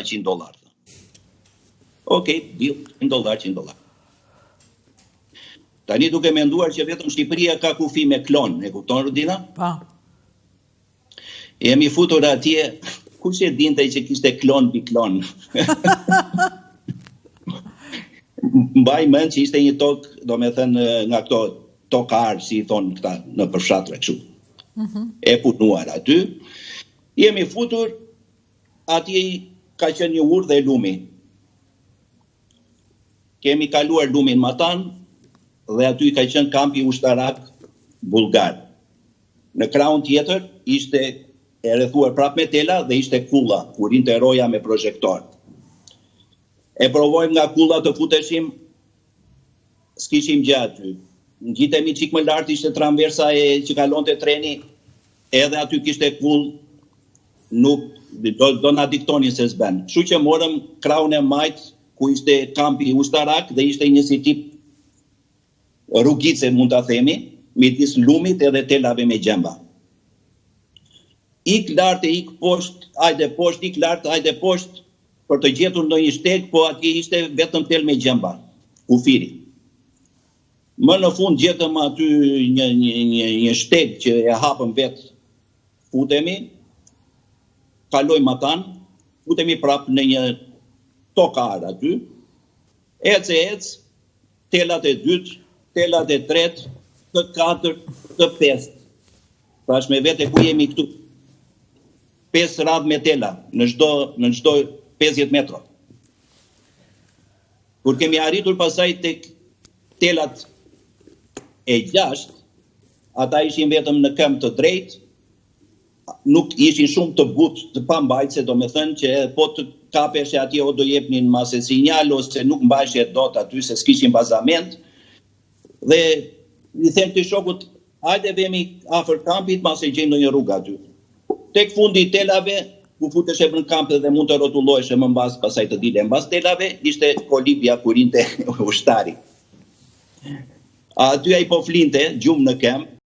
$100. Okej, bill, $100. Tani duke menduar që vetëm Shqipëria ka kufi me klon, e kupton Rudina? Pa. Jemi futur atje, kush e dinte që kishte klon bi klon. Mbaj mend që ishte një tokë, domethënë nga këto tokarë, si i thonë këta në përfshatra kështu. E punuar aty. Jemi futur, atje ka qenë një urë dhe lumi. Kemi kaluar lumin Matan dhe aty ka qenë kampi ushtarak bulgar. Në krahun tjetër ishte e rrethuar prapë me tela dhe ishte kulla, ku rinte roja me projektor. E provojmë nga kulla të futeshim, s'kishim gjatë. Ngjitemi çik më lart, ishte transversa që kalonte treni, edhe aty kishte kull, nuk do na diktonin se s'ben. Kështu që morëm krahun e majt, ku ishte kampi ushtarak dhe ishte një si tip rrugice, mund ta themi, midis lumit edhe telave me gjemba. Ik lart e ik poshtë, hajde poshtë, ik lart, hajde poshtë, për të gjetur ndonjë shteg, po atje ishte vetëm tel me gjemba, kufiri. Më në fund gjetëm aty një shteg që e hapëm vetë, futemi, kalojmë Matan, futemi prapë në një tokar aty, ec, telat e dytë, telat e tretë, të katërt, të pestë. Thash me vete ku jemi këtu. 5 radhë me tela në çdo 50 metra. Kur kemi arritur pasaj tek telat e 6, ata ishin vetëm në këmbë të drejtë, nuk ishin shumë të butë, të pambajtëse, domethënë që po të kapeshe atje o do jepnin mase sinjal ose nuk mbajshe dot aty se s'kishin bazament. Dhe i them të shokut, hajde vemi afër kampit, mase gjejmë ndonjë rrugë aty. Tek fundi i telave, ku futeshe në kamp dhe mund të rrotulloheshe më mbas, pasaj të dile mbas telave, ishte kolibja ku rinte ushtari. Aty ai po flinte, gjumë në këmbë,